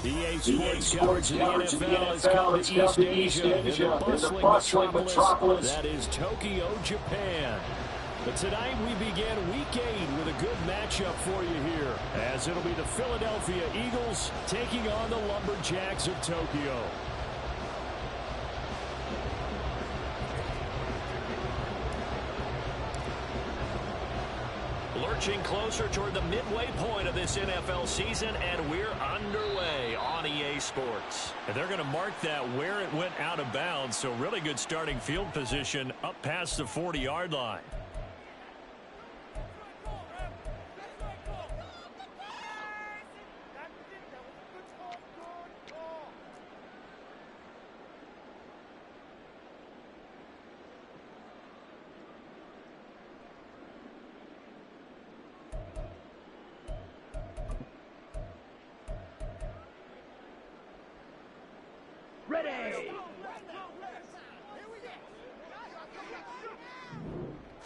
PHI Sports coverage of the NFL has come to East Asia in the bustling metropolis that is Tokyo, Japan. But tonight we begin Week 8 with a good matchup for you here, as it'll be the Philadelphia Eagles taking on the Lumberjacks of Tokyo. Lurching closer toward the midway point of this NFL season, and we're underway on EA Sports. And they're going to mark that where it went out of bounds, so really good starting field position up past the 40-yard line.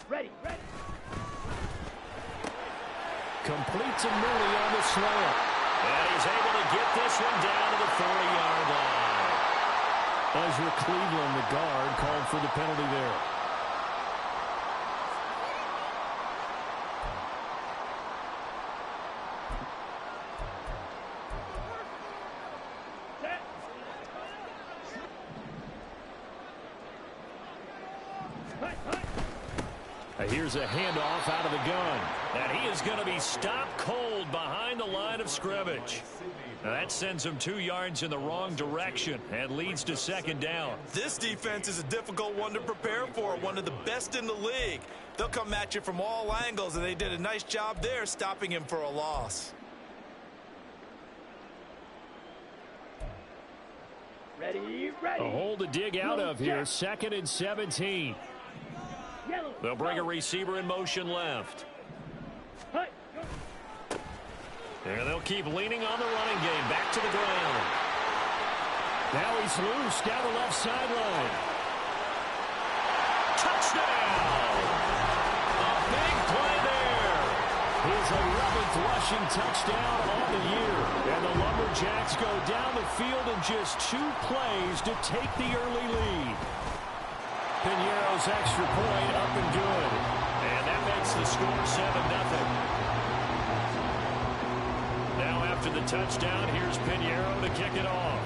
Ready. Completes a Mooney on the slant. And he's able to get this one down to the 40-yard line. Ezra Cleveland, the guard, called for the penalty there. Here's a handoff out of the gun. And he is going to be stopped cold behind the line of scrimmage. Now that sends him 2 yards in the wrong direction and leads to second down. This defense is a difficult one to prepare for, one of the best in the league. They'll come at you from all angles, and they did a nice job there stopping him for a loss. Ready. A hole to dig out of here. 2nd and 17. They'll bring a receiver in motion left. And they'll keep leaning on the running game. Back to the ground. Now he's loose down the left sideline. Touchdown! A big play there. His 11th rushing touchdown on the year. And the Lumberjacks go down the field in just 2 plays to take the early lead. Pinheiro's extra point up and good. And that makes the score 7-0. Now after the touchdown, here's Pinheiro to kick it off.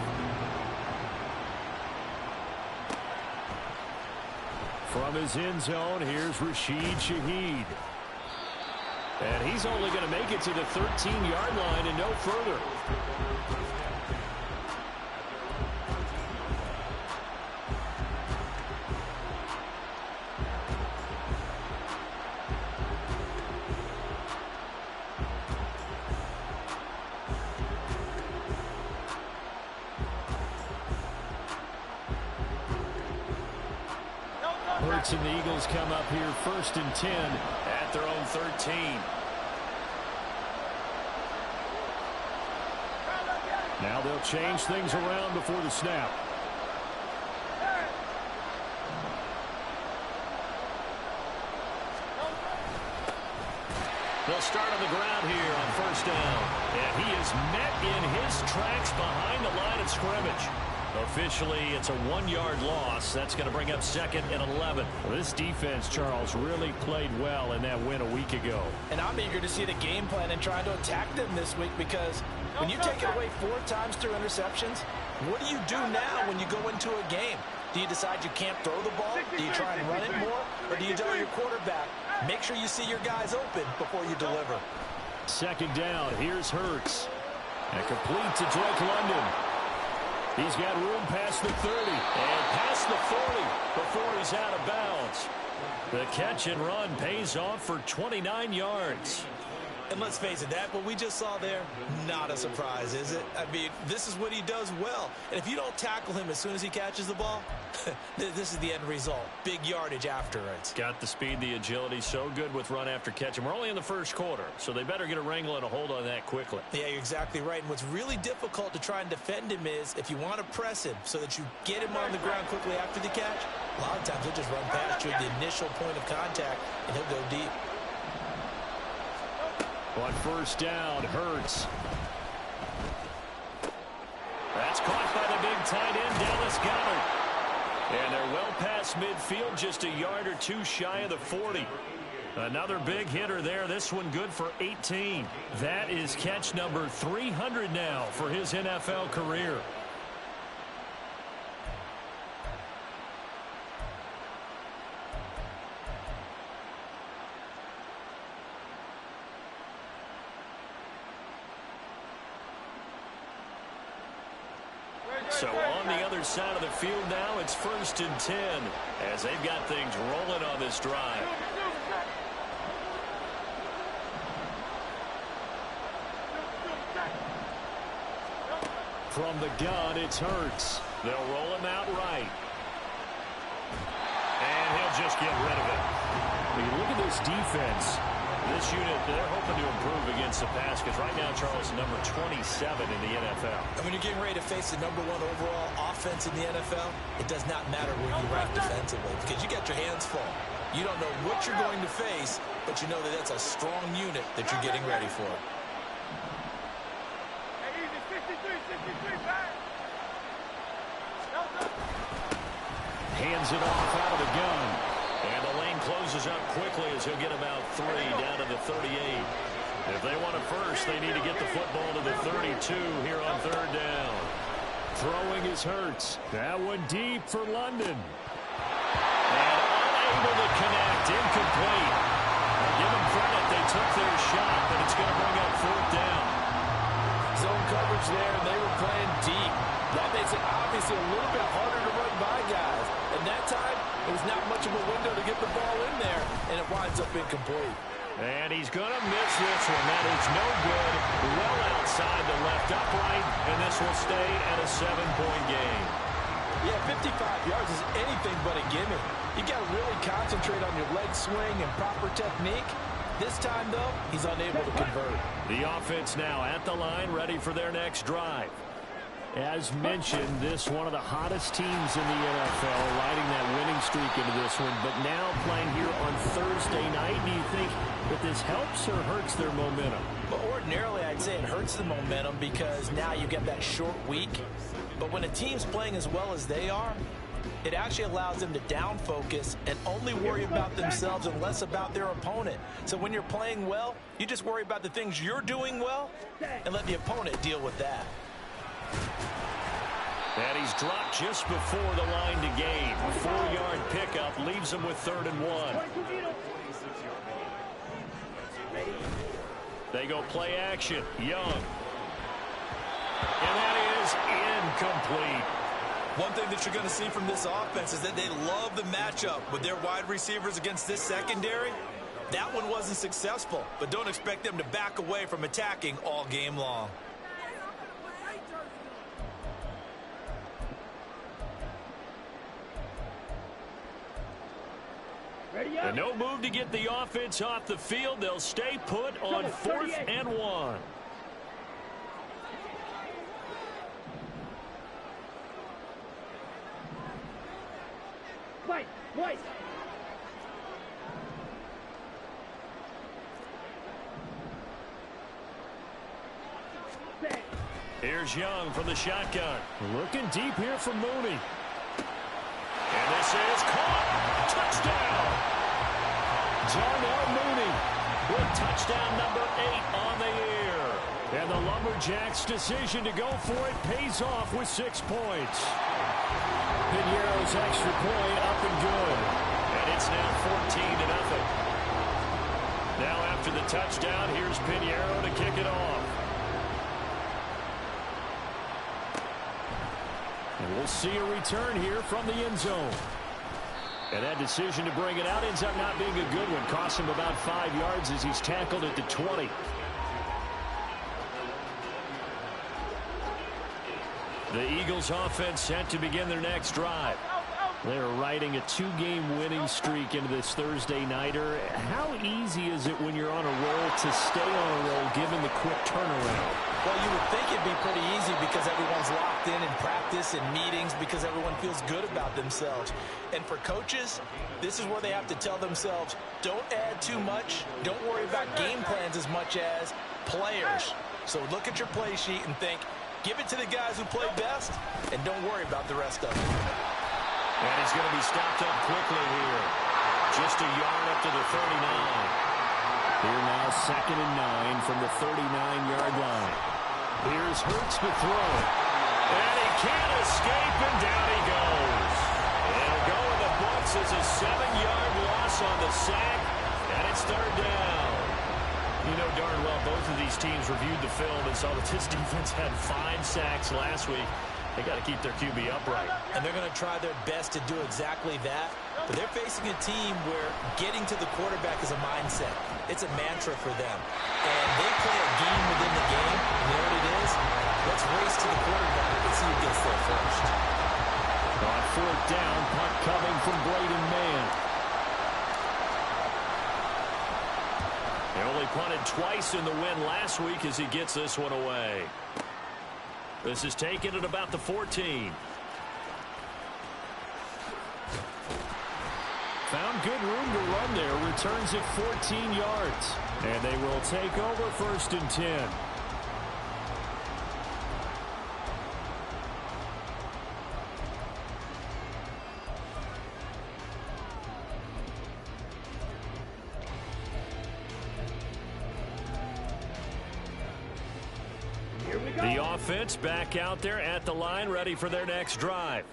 From his end zone, here's Rashid Shaheed. And he's only going to make it to the 13-yard line and no further. And the Eagles come up here 1st and 10 at their own 13. Now they'll change things around before the snap. They'll start on the ground here on 1st down. And he is met in his tracks behind the line of scrimmage. Officially, it's a 1-yard loss. That's going to bring up 2nd and 11. Well, this defense, Charles, really played well in that win a week ago. And I'm eager to see the game plan and trying to attack them this week, because when you take it away 4 times through interceptions, what do you do now when you go into a game? Do you decide you can't throw the ball? Do you try and run it more? Or do you tell your quarterback, make sure you see your guys open before you deliver? 2nd down. Here's Hurts. And complete to Drake London. He's got room past the 30 and past the 40 before he's out of bounds. The catch and run pays off for 29 yards. And let's face it, that what we just saw there, not a surprise, is it? I mean, this is what he does well. And if you don't tackle him as soon as he catches the ball, this is the end result. Big yardage after it. Got the speed, the agility, so good with run after catch. And we're only in the 1st quarter, so they better get a wrangle and a hold on that quickly. Yeah, you're exactly right. And what's really difficult to try and defend him is if you want to press him so that you get him on the ground quickly after the catch, a lot of times he'll just run past you at the initial point of contact, and he'll go deep. On first down, Hurts. That's caught by the big tight end, Dallas Goedert. And they're well past midfield, just a yard or two shy of the 40. Another big hitter there. This one good for 18. That is catch number 300 now for his NFL career. So on the other side of the field now, it's 1st and 10 as they've got things rolling on this drive. From the gun, it's Hurts. They'll roll him out right. And he'll just get rid of it. When you look at this defense, this unit, they're hoping to improve against the pass because right now, Charles, number 27 in the NFL. And when you're getting ready to face the #1 overall offense in the NFL, it does not matter where you rank defensively because you got your hands full. You don't know what you're going to face, but you know that that's a strong unit that you're getting ready for. Hands it off out of the gun. And the lane closes up quickly as he'll get about 3 down to the 38. If they want a first, they need to get the football to the 32 here on 3rd down. Throwing is Hurts. That one deep for London. And unable to connect. Incomplete. I'll give them credit. They took their shot, but it's going to bring up 4th down. Zone coverage there, and they were playing deep. That makes it obviously a little bit harder to run by guys. And that time, it was not much of a window to get the ball in there, and it winds up incomplete. And he's going to miss this one. That is no good. Well outside the left upright, and this will stay at a 7-point game. Yeah, 55 yards is anything but a gimme. You got to really concentrate on your leg swing and proper technique. This time, though, he's unable to convert. The offense now at the line, ready for their next drive. As mentioned, this one of the hottest teams in the NFL, riding that winning streak into this one, but now playing here on Thursday night. Do you think that this helps or hurts their momentum? Well, ordinarily, I'd say it hurts the momentum because now you get that short week. But when a team's playing as well as they are, it actually allows them to down focus and only worry about themselves and less about their opponent. So when you're playing well, you just worry about the things you're doing well and let the opponent deal with that. And he's dropped just before the line to gain. A 4-yard pickup leaves him with 3rd and 1. They go play action. Young. And that is incomplete. One thing that you're going to see from this offense is that they love the matchup with their wide receivers against this secondary. That one wasn't successful, but don't expect them to back away from attacking all game long. And no move to get the offense off the field. They'll stay put on 4th and 1. White. Here's Young from the shotgun. Looking deep here for Mooney. And this is caught. Touchdown. Darnell Mooney with touchdown number 8 on the year. And the Lumberjacks' decision to go for it pays off with 6 points. Piñeiro's extra point up and good. And it's now 14-0. Now after the touchdown, here's Piñeiro to kick it off. And we'll see a return here from the end zone. And that decision to bring it out ends up not being a good one. Costs him about 5 yards as he's tackled at the 20. The Eagles offense set to begin their next drive. They're riding a 2-game winning streak into this Thursday nighter. How easy is it when you're on a roll to stay on a roll given the quick turnaround? Well, you would think it'd be pretty easy because everyone's locked in practice and meetings because everyone feels good about themselves. And for coaches, this is where they have to tell themselves, don't add too much. Don't worry about game plans as much as players. So look at your play sheet and think, give it to the guys who play best and don't worry about the rest of them. And he's going to be stopped up quickly here. Just a yard up to the 39. Here now 2nd and 9 from the 39-yard line. Here's Hurts to throw. And he can't escape, and down he goes. It'll go in the books as a 7-yard loss on the sack, and it's 3rd down. You know darn well both of these teams reviewed the film and saw that this defense had 5 sacks last week. They got to keep their QB upright. And they're going to try their best to do exactly that. But they're facing a team where getting to the quarterback is a mindset. It's a mantra for them. And they play a game within the game. You know what it is? Let's race to the quarterback and see who gets there first. On 4th down, punt coming from Braden Mann. They only punted twice in the win last week as he gets this one away. This is taken at about the 14. Found good room to run there. Returns it 14 yards. And they will take over 1st and 10. The offense back out there at the line, ready for their next drive.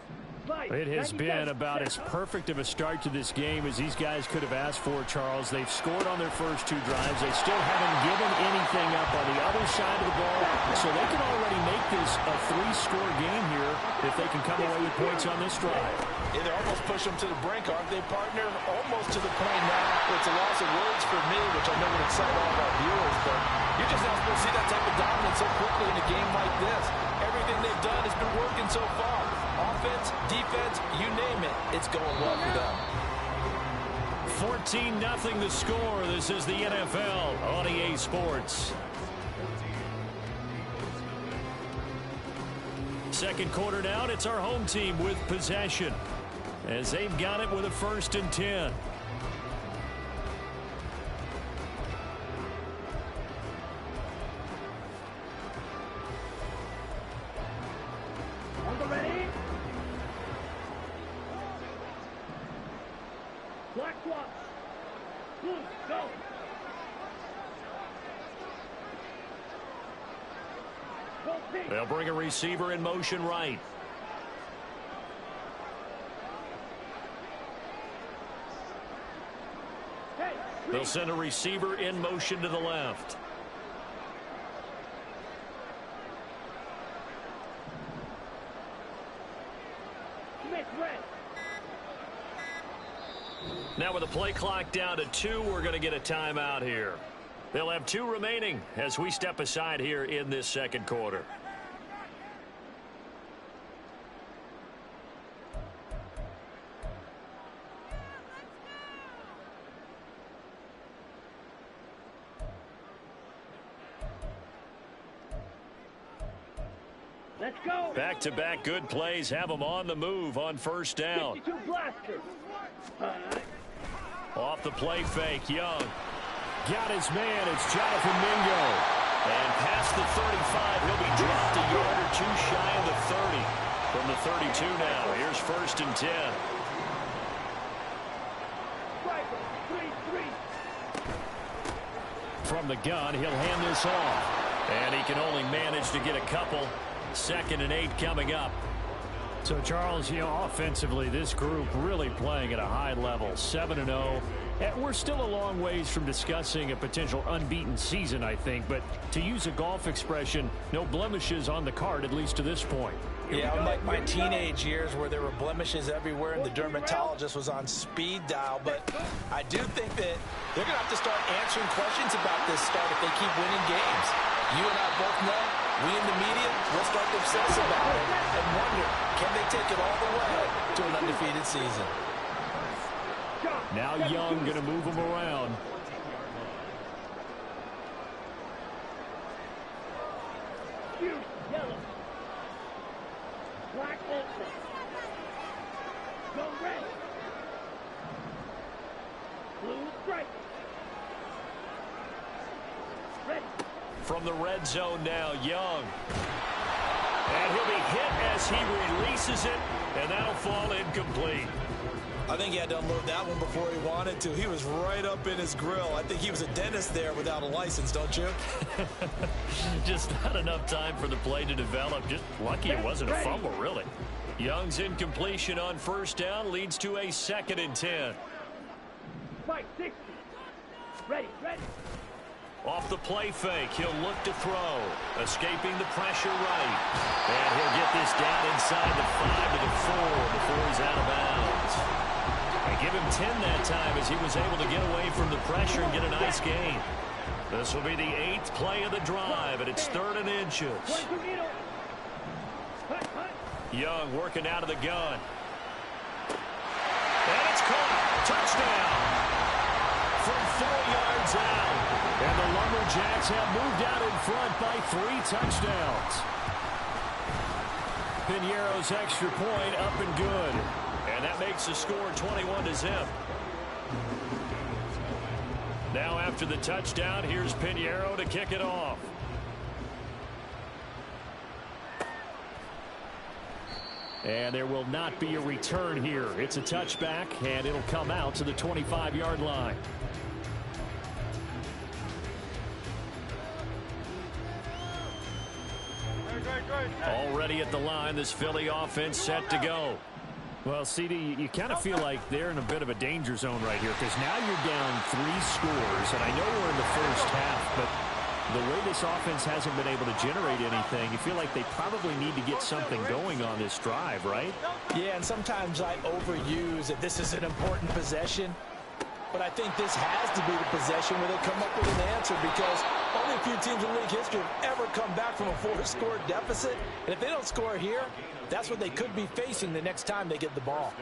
It has been about as perfect of a start to this game as these guys could have asked for, Charles. They've scored on their first 2 drives. They still haven't given anything up on the other side of the ball, so they can already make this a 3-score game here if they can come away with points on this drive. Yeah, they're almost push them to the brink, aren't they, partner? Almost to the point now where it's a loss of words for me, which I know would excite all of our viewers, but you're just not supposed to see that type of dominance so quickly in a game like this. Everything they've done has been working so far. Offense, defense, you name it, it's going well for them. 14-0 the score. This is the NFL on EA Sports. Second quarter now, and it's our home team with possession as they've got it with a 1st and 10. They'll bring a receiver in motion right. They'll send a receiver in motion to the left. Now with the play clock down to 2, we're going to get a timeout here. They'll have 2 remaining as we step aside here in this second quarter. Let's go. Back-to-back good plays have them on the move on 1st down. Off the play fake, Young. Got his man, it's Jonathan Mingo. And past the 35, he'll be dropped a yard or 2 shy of the 30. From the 32 now, here's 1st and 10. From the gun, he'll hand this off. And he can only manage to get a couple. 2nd and 8 coming up. So, Charles, offensively, this group really playing at a high level, 7-0. We're still a long ways from discussing a potential unbeaten season, I think. But to use a golf expression, no blemishes on the card, at least to this point. Yeah, unlike my teenage years where there were blemishes everywhere and the dermatologist was on speed dial. But I do think that they're going to have to start answering questions about this start if they keep winning games. You and I both know, we in the media will start to obsess about it and wonder, can they take it all the way to an undefeated season? Now Young going to move him around. Yellow. Black open. Go red. Blue strike. Ready. From the red zone now, Young. And he'll be hit as he releases it, and that'll fall incomplete. I think he had to unload that one before he wanted to. He was right up in his grill. I think he was a dentist there without a license, don't you? Just not enough time for the play to develop. Just lucky it wasn't a fumble, really. Young's incompletion on first down leads to a 2nd and 10. Fight 60. Ready, ready. Off the play fake, he'll look to throw. Escaping the pressure right. And he'll get this down inside the 5 to the 4 before he's out of bounds. And give him 10 that time as he was able to get away from the pressure and get a nice gain. This will be the 8th play of the drive, and it's 3rd and inches. Young working out of the gun. And it's caught. Touchdown. From 4 yards out. And the Lumberjacks have moved out in front by 3 touchdowns. Piñeiro's extra point up and good. And that makes the score 21-0. Now after the touchdown, here's Piñeiro to kick it off. And there will not be a return here. It's a touchback, and it'll come out to the 25-yard line. Already at the line, this Philly offense set to go. Well, CD, you kind of feel like they're in a bit of a danger zone right here because now you're down 3 scores, and I know we're in the first half, but the way this offense hasn't been able to generate anything, you feel like they probably need to get something going on this drive, right? Yeah, and sometimes I overuse that this is an important possession. But I think this has to be the possession where they come up with an answer because only a few teams in league history have ever come back from a 4-score deficit. And if they don't score here, that's what they could be facing the next time they get the ball.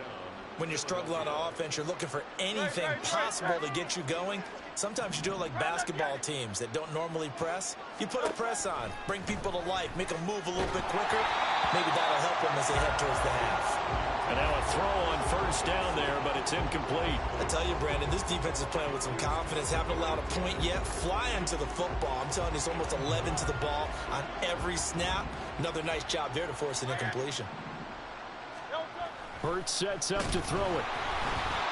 When you're struggling on offense, you're looking for anything possible to get you going. Sometimes you do it like basketball teams that don't normally press. You put a press on, bring people to life, make them move a little bit quicker. Maybe that'll help them as they head towards the half. And now a throw on first down there, but it's incomplete. I tell you, Brandon, this defense is playing with some confidence. Haven't allowed a point yet. Flying to the football. I'm telling you, it's almost 11 to the ball on every snap. Another nice job there to force an incompletion. Hurts sets up to throw it.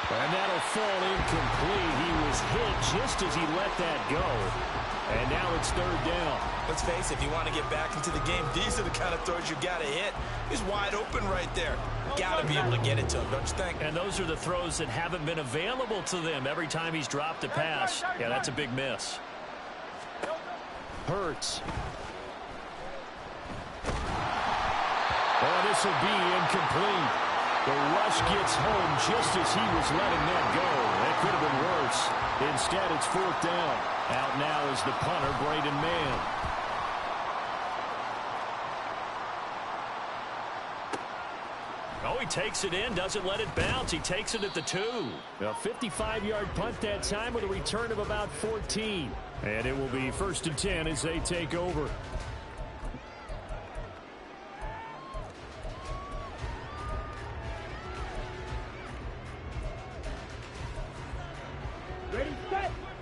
And that'll fall incomplete. He was hit just as he let that go. And now it's 3rd down. Let's face it, if you want to get back into the game, these are the kind of throws you got to hit. He's wide open right there. Got to be able to get it to him, don't you think? And those are the throws that haven't been available to them every time he's dropped a pass. Yeah, that's a big miss. Hurts. Oh, this will be incomplete. The rush gets home just as he was letting that go. That could have been worse. Instead, it's 4th down. Out now is the punter, Braden Mann. Oh, he takes it in, doesn't let it bounce. He takes it at the 2. A 55-yard punt that time with a return of about 14. And it will be 1st and 10 as they take over.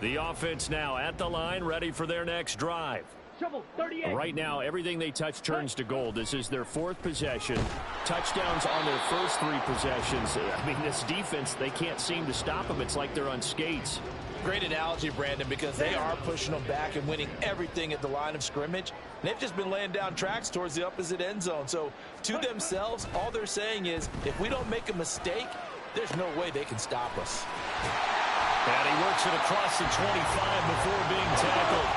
The offense now at the line, ready for their next drive. Right now, everything they touch turns to gold. This is their 4th possession. Touchdowns on their first 3 possessions. I mean, this defense, they can't seem to stop them. It's like they're on skates. Great analogy, Brandon, because they are pushing them back and winning everything at the line of scrimmage. And they've just been laying down tracks towards the opposite end zone. So, to themselves, all they're saying is, if we don't make a mistake, there's no way they can stop us. And he works it across the 25 before being tackled.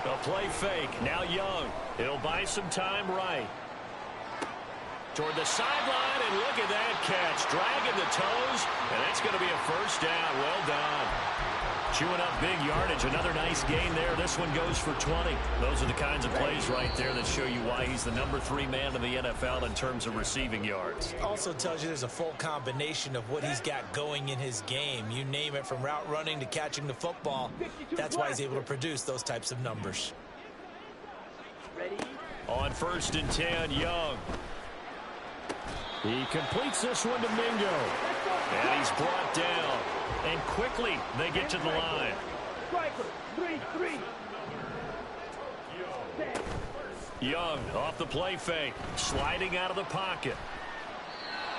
A play fake. Now Young. It'll buy some time right. Toward the sideline, and look at that catch. Dragging the toes, and that's going to be a first down. Well done. Chewing up big yardage. Another nice gain there. This one goes for 20. Those are the kinds of plays right there that show you why he's the #3 man in the NFL in terms of receiving yards. Also tells you there's a full combination of what he's got going in his game. You name it, from route running to catching the football. That's why he's able to produce those types of numbers. Ready? On 1st and 10, Young. He completes this one to Mingo. And he's brought down. And quickly, they get to the line. Striker, 3-3. Young off the play fake, sliding out of the pocket.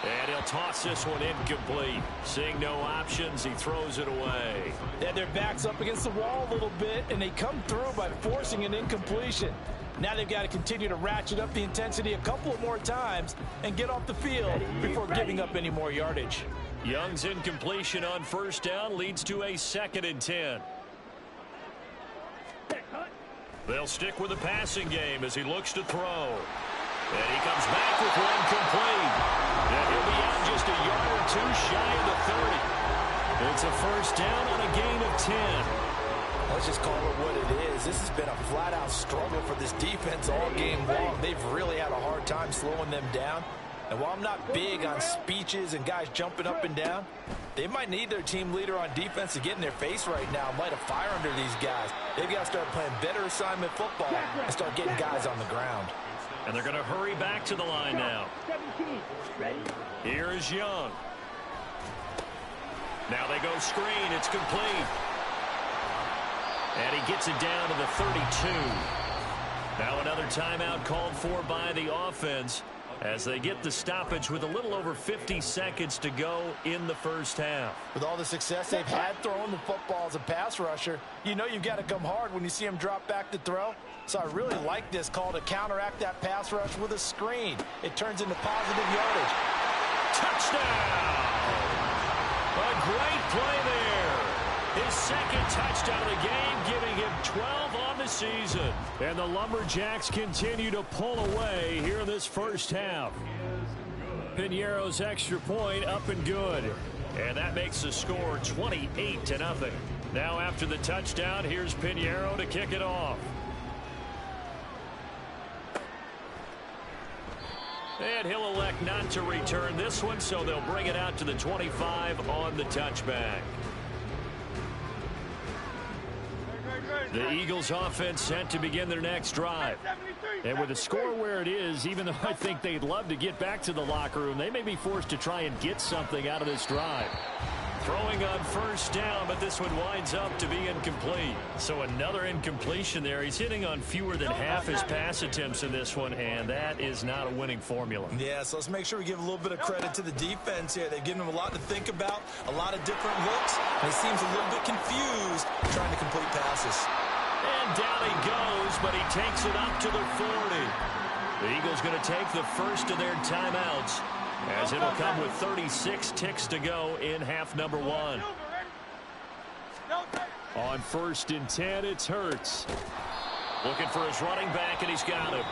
And he'll toss this one incomplete. Seeing no options, he throws it away. They had their backs up against the wall a little bit, and they come through by forcing an incompletion. Now they've got to continue to ratchet up the intensity a couple of more times and get off the field before giving up any more yardage. Young's incompletion on 1st down leads to a 2nd and 10. They'll stick with the passing game as he looks to throw. And he comes back with one complete. And he'll be out just a yard or two shy of the 30. It's a first down on a gain of 10. Let's just call it what it is. This has been a flat-out struggle for this defense all game long. They've really had a hard time slowing them down. And while I'm not big on speeches and guys jumping up and down, they might need their team leader on defense to get in their face right now and light a fire under these guys. They've got to start playing better assignment football and start getting guys on the ground. And they're going to hurry back to the line now. 17. Ready? Here is Young. Now they go screen. It's complete. And he gets it down to the 32. Now another timeout called for by the offense as they get the stoppage with a little over 50 seconds to go in the first half. With all the success they've had throwing the football as a pass rusher, you know you've got to come hard when you see him drop back to throw. So I really like this call to counteract that pass rush with a screen. It turns into positive yardage. Touchdown! A great play there. His 2nd touchdown of the game, giving him 12 on the season. And the Lumberjacks continue to pull away here in this first half. Piñeiro's extra point up and good. And that makes the score 28-0. Now after the touchdown, here's Piñeiro to kick it off. And he'll elect not to return this one, so they'll bring it out to the 25 on the touchback. The Eagles offense set to begin their next drive. And with the score where it is, even though I think they'd love to get back to the locker room, they may be forced to try and get something out of this drive. Throwing on 1st down, but this one winds up to be incomplete. So another incompletion there. He's hitting on fewer than half his pass attempts in this one, and that is not a winning formula. Yeah, so let's make sure we give a little bit of credit to the defense here. They've given him a lot to think about, a lot of different looks, and he seems a little bit confused trying to complete passes. And down he goes, but he takes it up to the 40. The Eagles going to take the first of their timeouts, as it'll come with 36 ticks to go in half number 1. On 1st and 10, it's Hurts. Looking for his running back, and he's got him.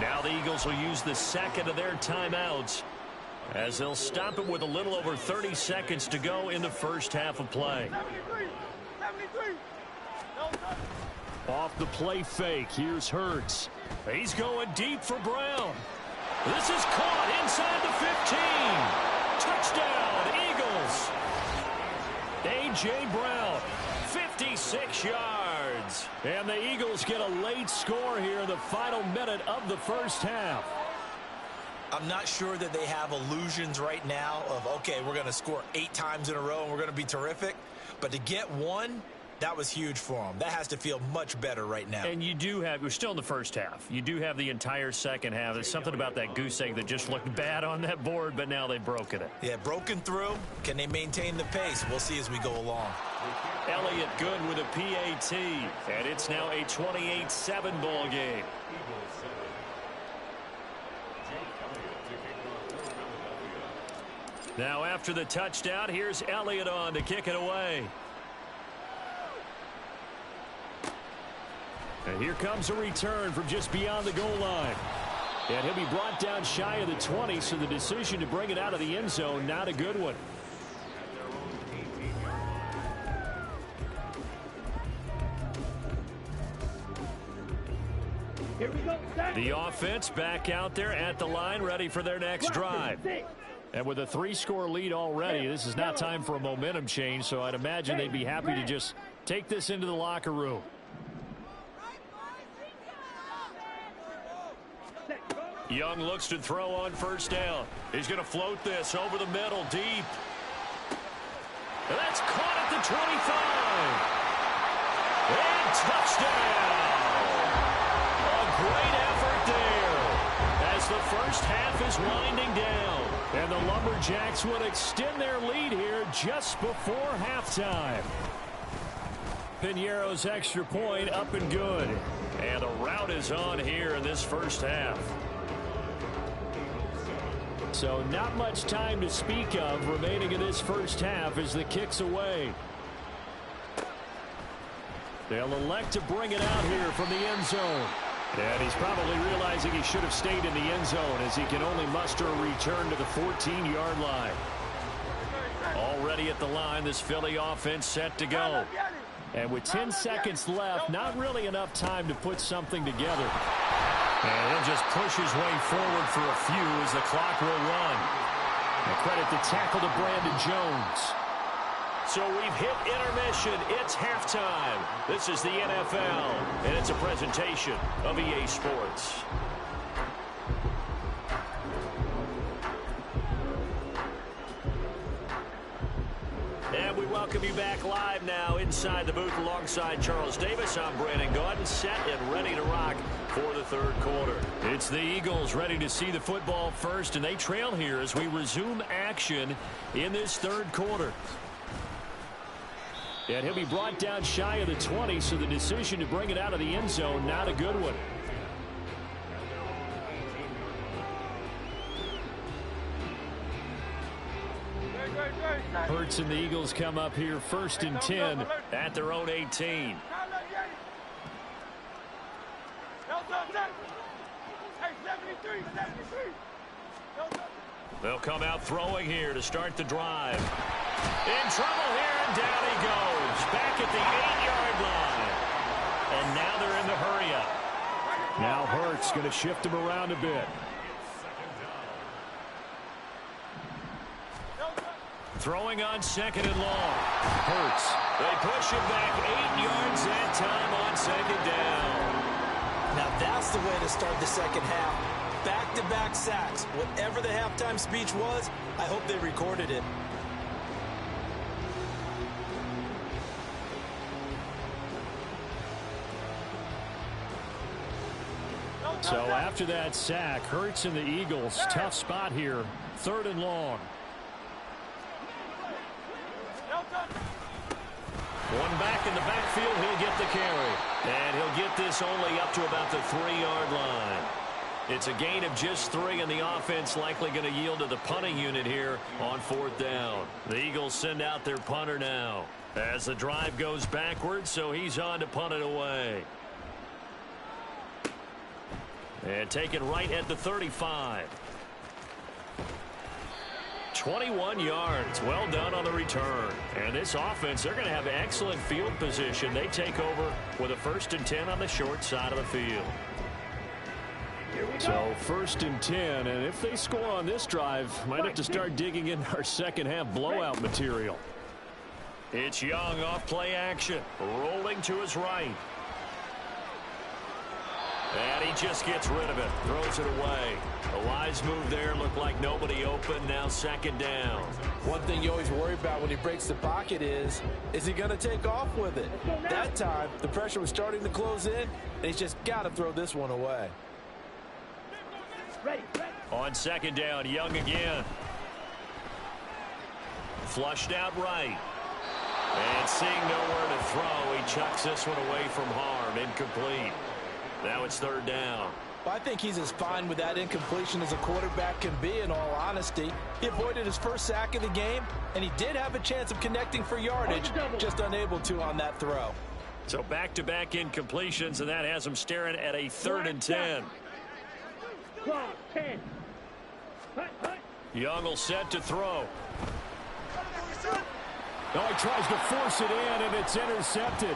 Now the Eagles will use the 2nd of their timeouts, as they'll stop him with a little over 30 seconds to go in the first half of play. Off the play fake, here's Hurts. He's going deep for Brown. This is caught inside the 15. Touchdown, Eagles. A.J. Brown, 56 yards. And the Eagles get a late score here in the final minute of the first half. I'm not sure that they have illusions right now of, okay, we're going to score 8 times in a row and we're going to be terrific. But to get one, that was huge for them. That has to feel much better right now. And you do have, we're still in the first half. You do have the entire second half. There's something about that goose egg that just looked bad on that board, but now they've broken it. Yeah, broken through. Can they maintain the pace? We'll see as we go along. Elliott good with a PAT, and it's now a 28-7 ball game. Now after the touchdown, here's Elliott on to kick it away. And here comes a return from just beyond the goal line. And he'll be brought down shy of the 20, so the decision to bring it out of the end zone, not a good one. Here we go. The offense back out there at the line, ready for their next drive. And with a 3-score lead already, this is not time for a momentum change, so I'd imagine they'd be happy to just take this into the locker room. Young looks to throw on first down. He's going to float this over the middle, deep. And that's caught at the 25. And touchdown. A great effort there as the first half is winding down. And the Lumberjacks would extend their lead here just before halftime. Piñeiro's extra point up and good. And the rout is on here in this first half. So not much time to speak of remaining in this first half as the kick's away. They'll elect to bring it out here from the end zone. And he's probably realizing he should have stayed in the end zone as he can only muster a return to the 14-yard line. Already at the line, this Philly offense set to go. And with 10 seconds left, not really enough time to put something together. And he'll just push his way forward for a few as the clock will run. And credit the tackle to Brandon Jones. So we've hit intermission. It's halftime. This is the NFL, and it's a presentation of EA Sports. And we welcome you back live now inside the booth alongside Charles Davis. I'm Brandon Gaudin, set and ready to rock for the third quarter. It's the Eagles ready to see the football first, and they trail here as we resume action in this third quarter. And he'll be brought down shy of the 20, so the decision to bring it out of the end zone, not a good one. Hurts and the Eagles come up here first and 10 at their own 18. They'll come out throwing here to start the drive. In trouble here, and down he goes. Back at the 8-yard line. And now they're in the hurry-up. Now Hurts going to shift him around a bit. Throwing on second and long. Hurts. They push him back 8 yards that time on second down. Now that's the way to start the second half. Back-to-back sacks. Whatever the halftime speech was, I hope they recorded it. So after that sack, Hurts and the Eagles, tough spot here. Third and long. One back in the backfield, he'll get the carry. And he'll get this only up to about the 3-yard line. It's a gain of just 3, and the offense likely going to yield to the punting unit here on fourth down. The Eagles send out their punter now as the drive goes backwards, so he's on to punt it away. And taken right at the 35. 21 yards. Well done on the return. And this offense, they're going to have excellent field position. They take over with a 1st and 10 on the short side of the field. So 1st and 10, and if they score on this drive, might have to start digging in our second half blowout material. It's Young off play action, rolling to his right. And he just gets rid of it, throws it away. A wise move there, looked like nobody open, now second down. One thing you always worry about when he breaks the pocket is he going to take off with it? That time, the pressure was starting to close in, and he's just got to throw this one away. On second down, Young again. Flushed out right. And seeing nowhere to throw, he chucks this one away from harm, incomplete. Now it's third down. Well, I think he's as fine with that incompletion as a quarterback can be, in all honesty. He avoided his first sack of the game, and he did have a chance of connecting for yardage, just unable to on that throw. So back-to-back incompletions, and that has him staring at a 3rd and 10. clock, 10. Hut, hut. Young will set to throw. Oh, he tries to force it in, and it's intercepted.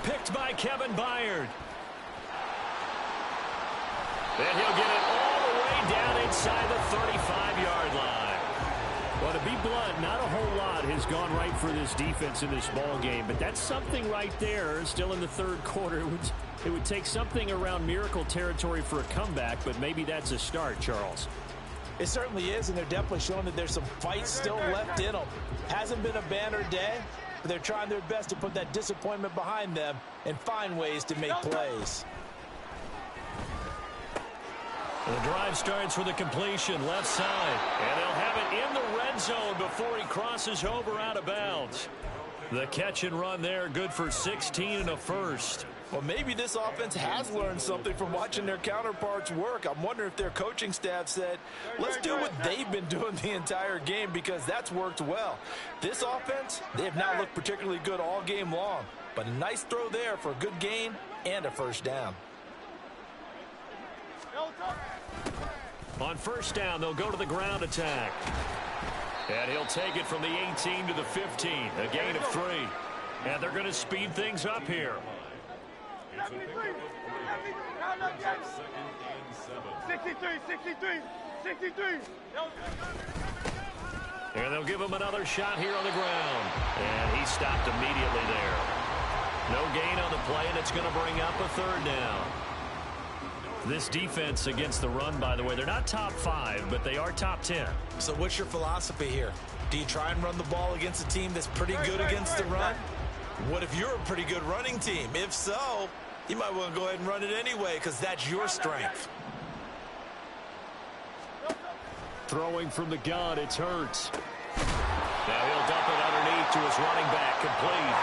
Picked by Kevin Byard. And he'll get it all the way down inside the 35-yard line. Well, to be blunt, not a whole lot has gone right for this defense in this ball game, but that's something right there. Still in the third quarter. It would take something around miracle territory for a comeback, but maybe that's a start, Charles. It certainly is, and they're definitely showing that there's some fight still left in them. Hasn't been a banner day, but they're trying their best to put that disappointment behind them and find ways to make plays. The drive starts with a completion left side, and they'll have it in the red zone before he crosses over out of bounds. The catch and run there, good for 16 and a first. Well, maybe this offense has learned something from watching their counterparts work. I'm wondering if their coaching staff said, let's do what they've been doing the entire game, because that's worked well. This offense, they have not looked particularly good all game long, but a nice throw there for a good gain and a first down. On first down, they'll go to the ground attack. And he'll take it from the 18 to the 15, a gain of 3. And they're going to speed things up here. 63. And they'll give him another shot here on the ground. And he stopped immediately there. No gain on the play, and it's going to bring up a third down. This defense against the run, by the way, they're not top 5, but they are top 10. So what's your philosophy here? Do you try and run the ball against a team that's pretty good against the run? What if you're a pretty good running team? If so, you might want to go ahead and run it anyway, because that's your strength. Throwing from the gun, it's Hurts. Now he'll dump it underneath to his running back, complete.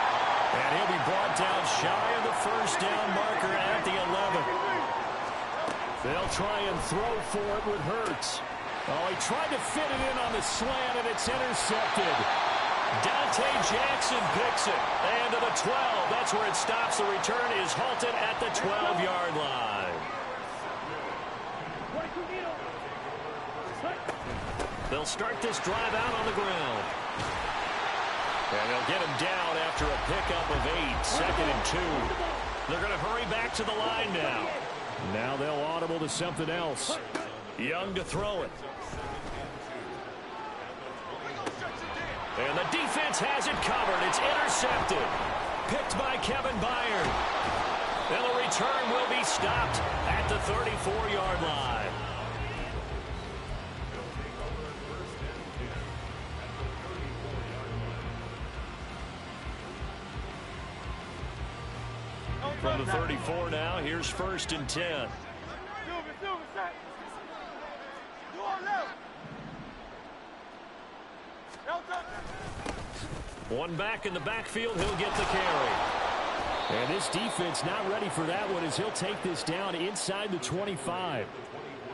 And he'll be brought down shy of the first down marker at the 11. They'll try and throw for it with Hurts. Oh, he tried to fit it in on the slant, and it's intercepted. Dante Jackson picks it. And to the 12. That's where it stops. The return is halted at the 12-yard line. They'll start this drive out on the ground. And they'll get him down after a pickup of 8. Second and 2. They're going to hurry back to the line now. Now they'll audible to something else. Young to throw it. And the defense has it covered. It's intercepted. Picked by Kevin Byard. And the return will be stopped at the 34-yard line. From the 34 now, here's first and 10. One back in the backfield, he'll get the carry. And this defense not ready for that one as he'll take this down inside the 25.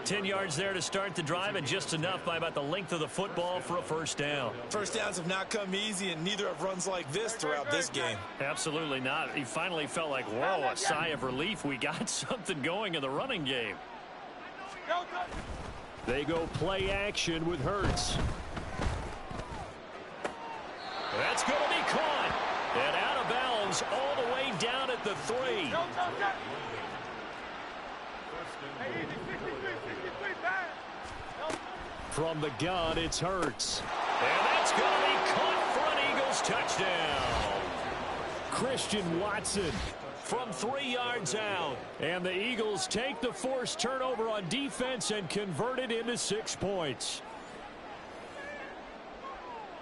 10 yards there to start the drive, and just enough by about the length of the football for a first down. First downs have not come easy, and neither have runs like this throughout this game. Absolutely not. He finally felt like, whoa, a sigh of relief. We got something going in the running game. They go play action with Hurts. That's going to be caught. And out of bounds all the way down at the 3. From the gun, it's Hurts. And that's going to be caught for an Eagles touchdown. Christian Watson from 3 yards out. And the Eagles take the forced turnover on defense and convert it into 6 points.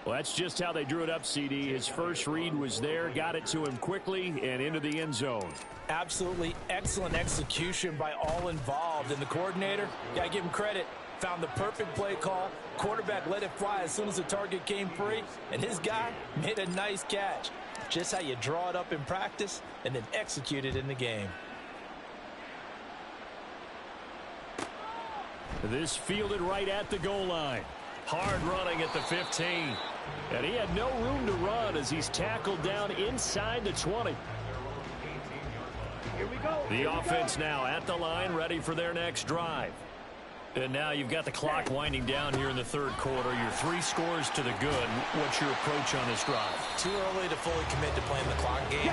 Well, that's just how they drew it up, CD. His first read was there, got it to him quickly, and into the end zone. Absolutely excellent execution by all involved. And the coordinator, gotta give him credit, found the perfect play call. Quarterback let it fly as soon as the target came free, and his guy made a nice catch. Just how you draw it up in practice and then execute it in the game. This fielded right at the goal line. Hard running at the 15. And he had no room to run as he's tackled down inside the 20. Here we go. The offense now at the line, ready for their next drive. And now you've got the clock winding down here in the third quarter. You're 3 scores to the good. What's your approach on this drive? Too early to fully commit to playing the clock game.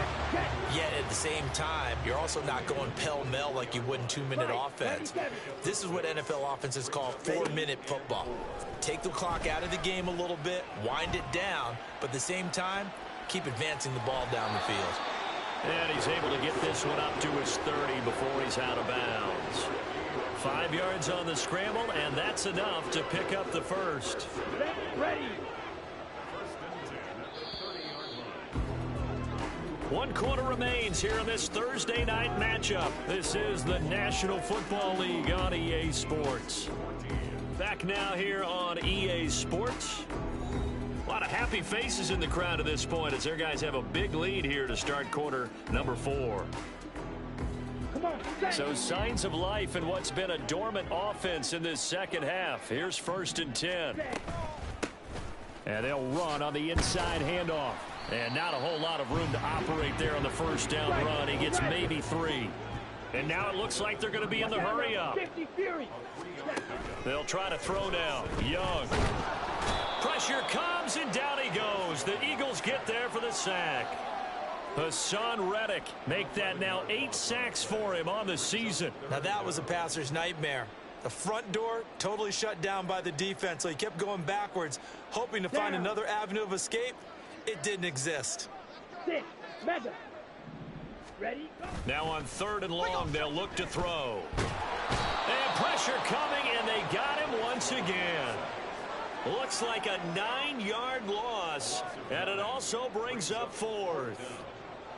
Yet at the same time, you're also not going pell-mell like you would in 2-minute offense. This is what NFL offenses call 4-minute football. Take the clock out of the game a little bit, wind it down, but at the same time, keep advancing the ball down the field. And he's able to get this one up to his 30 before he's out of bounds. 5 yards on the scramble, and that's enough to pick up the first. Ready. 1 quarter remains here in this Thursday night matchup. This is the National Football League on EA Sports. Back now here on EA Sports. A lot of happy faces in the crowd at this point as their guys have a big lead here to start quarter number 4. So signs of life in what's been a dormant offense in this second half. Here's 1st and 10. And they'll run on the inside handoff. And not a whole lot of room to operate there on the first down run. He gets maybe 3. And now it looks like they're going to be in the hurry up. They'll try to throw now. Young. Pressure comes and down he goes. The Eagles get there for the sack. Hassan Reddick make that now 8 sacks for him on the season. Now that was a passer's nightmare. The front door totally shut down by the defense, so he kept going backwards, hoping to find another avenue of escape. It didn't exist. Ready? Now on 3rd and long, they'll look to throw. And pressure coming, and they got him once again. Looks like a 9-yard loss, and it also brings up 4th.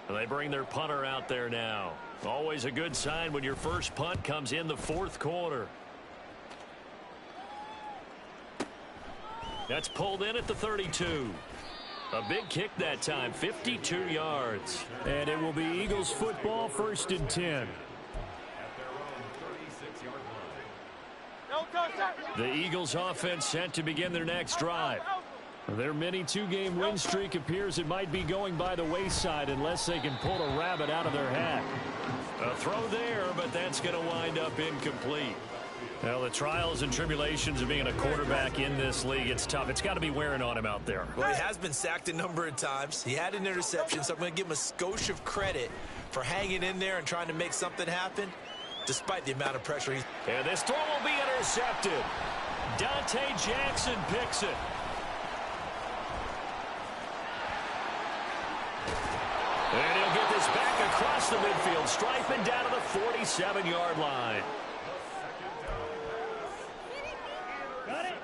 They bring their punter out there now. Always a good sign when your first punt comes in the 4th quarter. That's pulled in at the 32. A big kick that time, 52 yards. And it will be Eagles football, 1st and 10. The Eagles offense set to begin their next drive. Their mini 2-game win streak appears it might be going by the wayside unless they can pull a rabbit out of their hat. A throw there, but that's going to wind up incomplete. Well, the trials and tribulations of being a quarterback in this league, it's tough. It's got to be wearing on him out there. Well, he has been sacked a number of times. He had an interception, so I'm going to give him a skosh of credit for hanging in there and trying to make something happen, despite the amount of pressure he's... And this throw will be intercepted. Dante Jackson picks it. And he'll get this back across the midfield, striping down to the 47-yard line. Got it.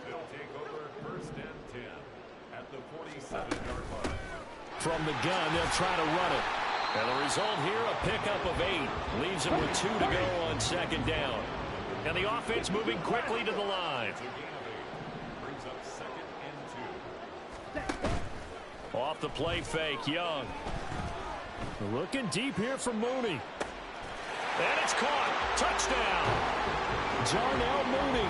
They'll take over 1st and 10 at the 47-yard line. From the gun, they'll try to run it. And the result here, a pickup of 8. Leaves them with 2 to go on 2nd down. And the offense moving quickly to the line. Brings up 2nd and 2. Off the play fake, Young. Looking deep here for Mooney. And it's caught. Touchdown. Darnell Mooney.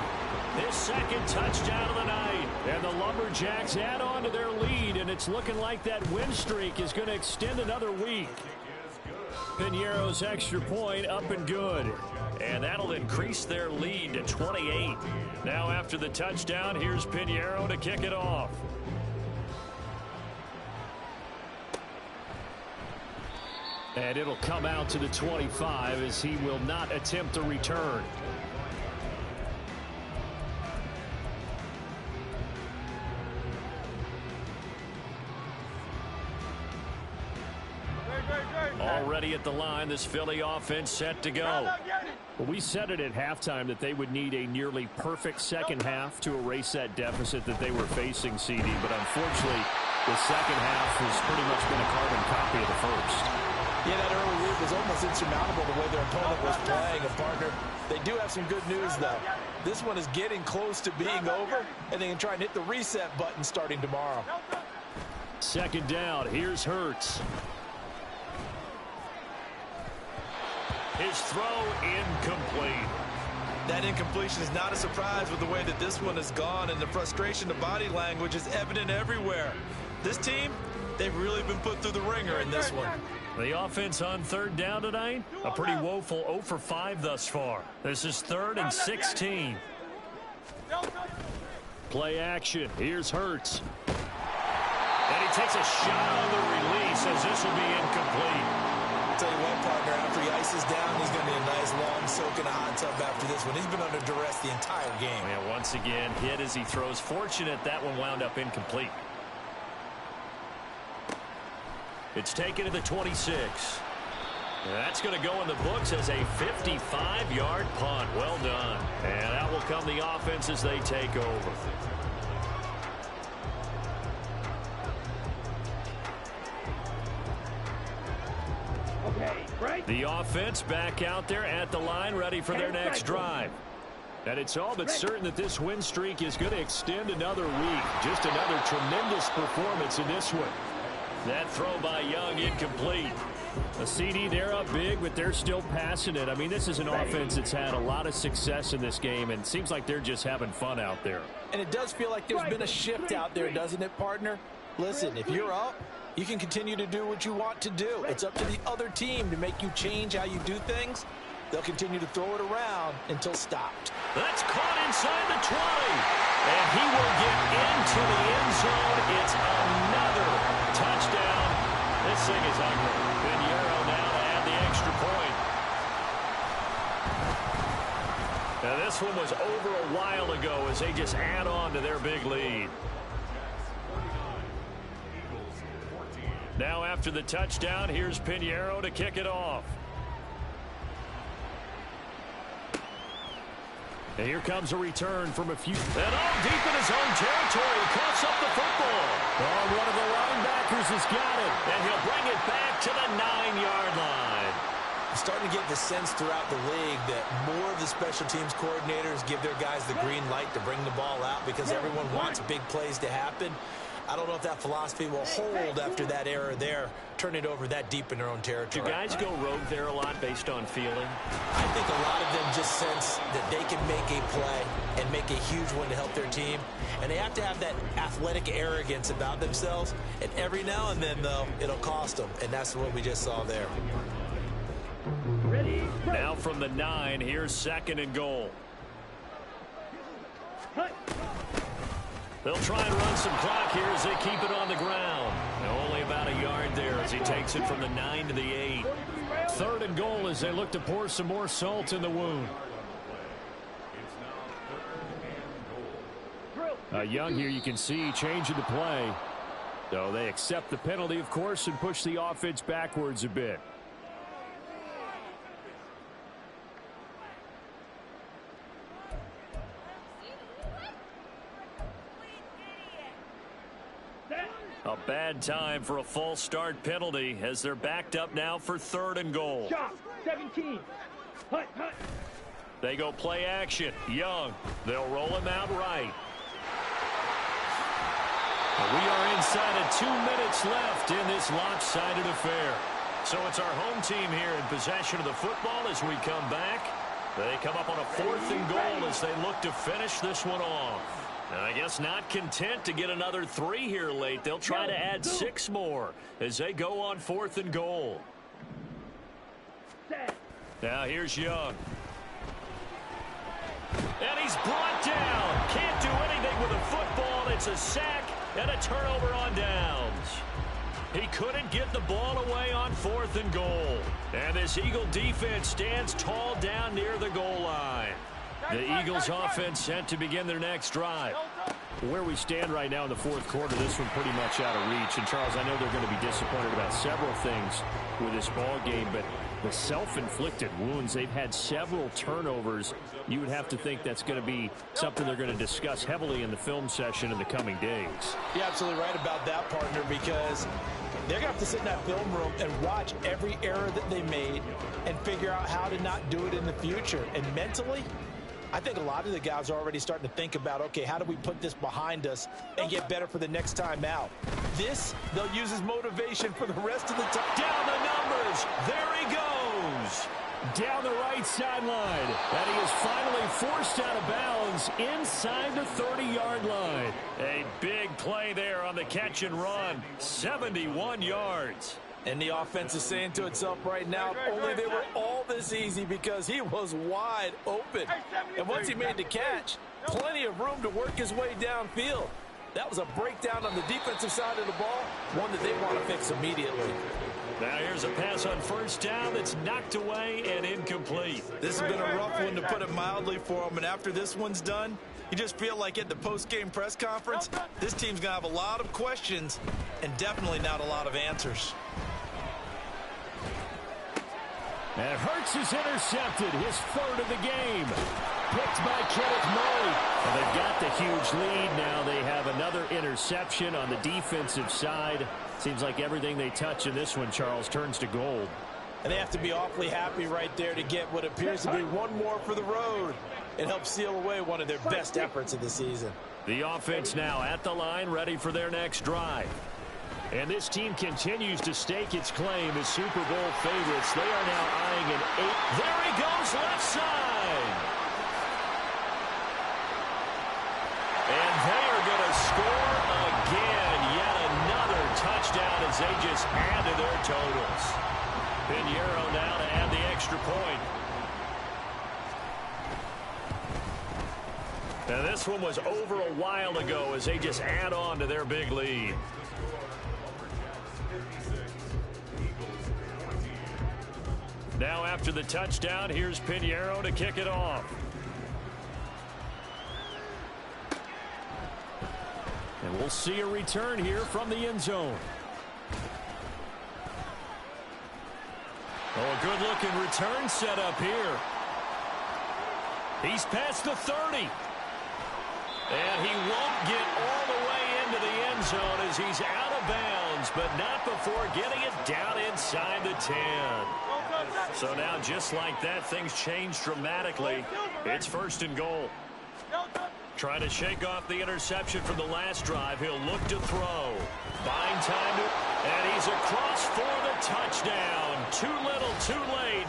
His 2nd touchdown of the night. And the Lumberjacks add on to their lead, and it's looking like that win streak is going to extend another week. Piñeiro's extra point up and good. And that'll increase their lead to 28. Now after the touchdown, here's Piñeiro to kick it off. And it'll come out to the 25 as he will not attempt to return. Already at the line, this Philly offense set to go. We said it at halftime that they would need a nearly perfect second half to erase that deficit that they were facing, CD. But unfortunately, the second half has pretty much been a carbon copy of the first. Yeah, that early lead was almost insurmountable the way their opponent was playing. And, partner, they do have some good news, though. This one is getting close to being over, and they can try and hit the reset button starting tomorrow. 2nd down. Here's Hurts. His throw incomplete. That incompletion is not a surprise with the way that this one has gone, and the frustration, the body language is evident everywhere. This team, they've really been put through the ringer in this one. The offense on third down tonight, a pretty woeful 0 for 5 thus far. This is 3rd and 16. Play action. Here's Hurts. And he takes a shot on the release as this will be incomplete. I'll tell you what, partner, after he ices down, he's going to be a nice long soak in a hot tub after this one. He's been under duress the entire game. And once again, hit as he throws. Fortunate that one wound up incomplete. It's taken to the 26. That's going to go in the books as a 55-yard punt. Well done. And that will come the offense as they take over. The offense back out there at the line, ready for their next drive. And it's all but certain that this win streak is going to extend another week. Just another tremendous performance in this one. That throw by Young incomplete. A CD, they're up big, but they're still passing it. I mean, this is an offense that's had a lot of success in this game, and it seems like they're just having fun out there. And it does feel like there's been a shift out there, doesn't it, partner? Listen, if you're up, you can continue to do what you want to do. It's up to the other team to make you change how you do things. They'll continue to throw it around until stopped. That's caught inside the 20. And he will get into the end zone. It's another touchdown. This thing is ugly. Pinheiro now to add the extra point. Now this one was over a while ago as they just add on to their big lead. Now after the touchdown, here's Pinheiro to kick it off. And here comes a return from a few. And all deep in his own territory. He coughs up the football. Oh, one of the linebackers has got it. And he'll bring it back to the 9-yard line. I'm starting to get the sense throughout the league that more of the special teams coordinators give their guys the green light to bring the ball out because everyone wants big plays to happen. I don't know if that philosophy will hold after that error there, turn it over that deep in their own territory. Do guys go rogue there a lot based on feeling? I think a lot of them just sense that they can make a play and make a huge one to help their team. And they have to have that athletic arrogance about themselves. And every now and then, though, it'll cost them. And that's what we just saw there. Ready? Now from the 9, here's 2nd and goal. They'll try and run some clock here as they keep it on the ground. Only about a yard there as he takes it from the 9 to the 8. 3rd and goal as they look to pour some more salt in the wound. Young here, you can see changing the play. So they accept the penalty, of course, and push the offense backwards a bit. A bad time for a false start penalty as they're backed up now for 3rd and goal. Shot 17. Hut, hut. They go play action. Young. They'll roll him out right. We are inside of 2 minutes left in this lopsided affair. So it's our home team here in possession of the football as we come back. They come up on a 4th and goal as they look to finish this one off. And I guess not content to get another 3 here late. They'll try to add 6 more as they go on 4th and goal. Now here's Young. And he's brought down. Can't do anything with a football. It's a sack and a turnover on downs. He couldn't get the ball away on 4th and goal. And this Eagle defense stands tall down near the goal line. The Eagles offense set to begin their next drive. Where we stand right now in the 4th quarter, this one pretty much out of reach. And, Charles, I know they're going to be disappointed about several things with this ball game, but the self-inflicted wounds, they've had several turnovers. You would have to think that's going to be something they're going to discuss heavily in the film session in the coming days. You're absolutely right about that, partner, because they're going to have to sit in that film room and watch every error that they made and figure out how to not do it in the future. And mentally, I think a lot of the guys are already starting to think about, okay, how do we put this behind us and get better for the next time out? This, they'll use as motivation for the rest of the time. Down the numbers. There he goes. Down the right sideline. And he is finally forced out of bounds inside the 30-yard line. A big play there on the catch and run. 71 yards. And the offense is saying to itself right now, if only they were all this easy, because he was wide open. And once he made the catch, plenty of room to work his way downfield. That was a breakdown on the defensive side of the ball, one that they want to fix immediately. Now here's a pass on first down that's knocked away and incomplete. This has been a rough one, to put it mildly, for him. And after this one's done, you just feel like at the post-game press conference, this team's going to have a lot of questions and definitely not a lot of answers. And Hurts is intercepted, his third of the game. Picked by Kenneth Murray. And they've got the huge lead now. They have another interception on the defensive side. Seems like everything they touch in this one, Charles, turns to gold. And they have to be awfully happy right there to get what appears to be one more for the road. It helps seal away one of their best efforts of the season. The offense now at the line, ready for their next drive. And this team continues to stake its claim as Super Bowl favorites. They are now eyeing an 8. There he goes, left side. And they are going to score again. Yet another touchdown as they just add to their totals. Pinheiro now to add the extra point. Now this one was over a while ago as they just add on to their big lead. Now after the touchdown, here's Pinheiro to kick it off. And we'll see a return here from the end zone. Oh, a good-looking return set up here. He's past the 30. And he won't get all the way into the end zone as he's out of bounds, but not before getting it down inside the 10. So now, just like that, things change dramatically. It's first and goal. Trying to shake off the interception from the last drive. He'll look to throw. Buying time and he's across for the touchdown. Too little, too late.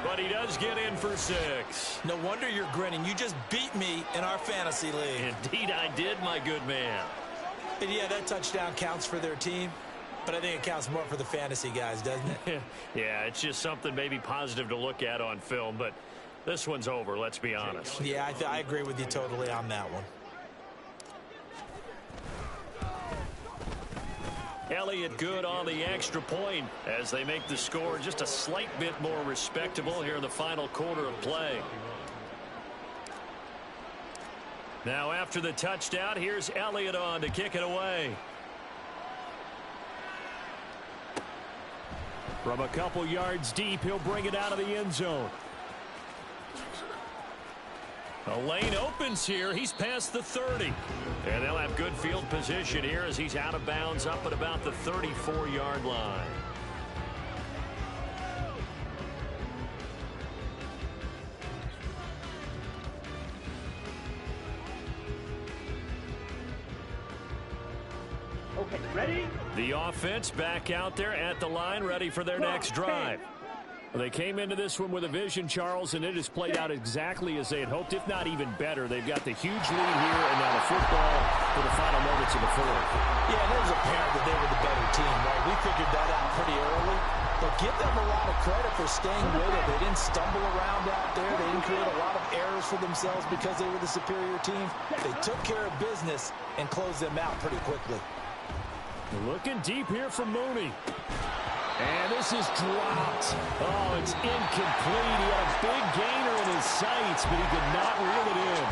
But he does get in for 6. No wonder you're grinning. You just beat me in our fantasy league. Indeed I did, my good man. And yeah, that touchdown counts for their team, but I think it counts more for the fantasy guys, doesn't it? Yeah, it's just something maybe positive to look at on film, but this one's over, let's be honest. Yeah, I agree with you totally on that one. Elliott good on the extra point as they make the score just a slight bit more respectable here in the final quarter of play. Now after the touchdown, here's Elliott on to kick it away. From a couple yards deep, he'll bring it out of the end zone. The lane opens here. He's past the 30. And they'll have good field position here as he's out of bounds up at about the 34-yard line. Okay, ready? The offense back out there at the line, ready for their next drive. Well, they came into this one with a vision, Charles, and it has played out exactly as they had hoped, if not even better. They've got the huge lead here, and now the football for the final moments of the fourth. Yeah, and it was apparent that they were the better team, right? We figured that out pretty early. But give them a lot of credit for staying with it. They didn't stumble around out there. They didn't create a lot of errors for themselves because they were the superior team. They took care of business and closed them out pretty quickly. Looking deep here from Mooney. And this is dropped. Oh, it's incomplete. He had a big gainer in his sights, but he could not reel it in.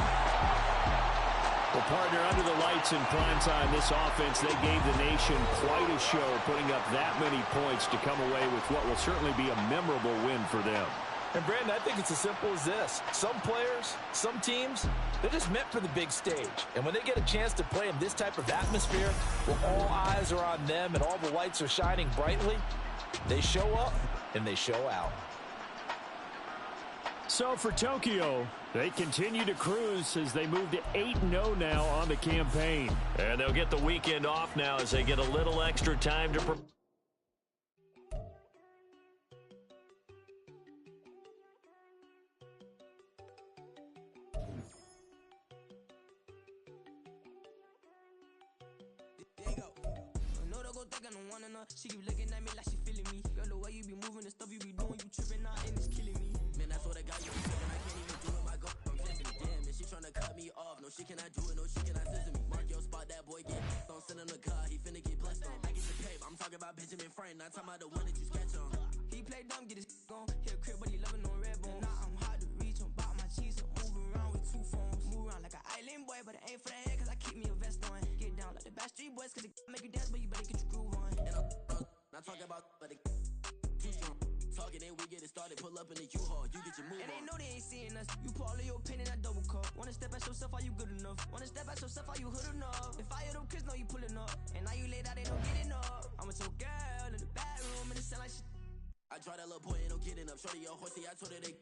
Well, partner, under the lights in primetime, this offense, they gave the nation quite a show, putting up that many points to come away with what will certainly be a memorable win for them. And, Brandon, I think it's as simple as this. Some players, some teams, they're just meant for the big stage. And when they get a chance to play in this type of atmosphere, where all eyes are on them and all the lights are shining brightly, they show up and they show out. So for Tokyo, they continue to cruise as they move to 8-0 now on the campaign. And they'll get the weekend off now as they get a little extra time to prepare. She keep looking at me like she feeling me. Girl, the way you be moving and stuff you be doing, you tripping out and it's killing me. Man, that's what I got you tripping. I can't even do it. My girl, I'm testing it. Damn, and she tryna cut me off. No, she cannot do it. No, she cannot listen to me. Mark your spot, that boy get on. Send him the car, he finna get blessed on. I get the paper. I'm talking about Benjamin Franklin. Not talking about the one that you sketch on. He play dumb, get his gone. Hit a crib, but he loving on red bone. Now I'm hard to reach. I'm about my cheese. I'm moving around with 2 phones. Move around like an island boy, but it ain't for the head, cause I keep me a vest on. Get down like the Backstreet Boys, cause it make you dance, but you better get your groove on. And I'm talking about, but it too strong. Talking, then we get it started. Pull up in the U-Haul, you get your move on. And they know they ain't seeing us. You pull all of your pen in that double cup. Wanna step at yourself, are you good enough? Wanna step at yourself, are you hood enough? If I hear them kids, know you pulling up. And now you laid out, they don't get enough. I'm with your girl in the bedroom, and it sound like shit. I try that little boy, ain't no getting up. Shorty, your horsey, I told her they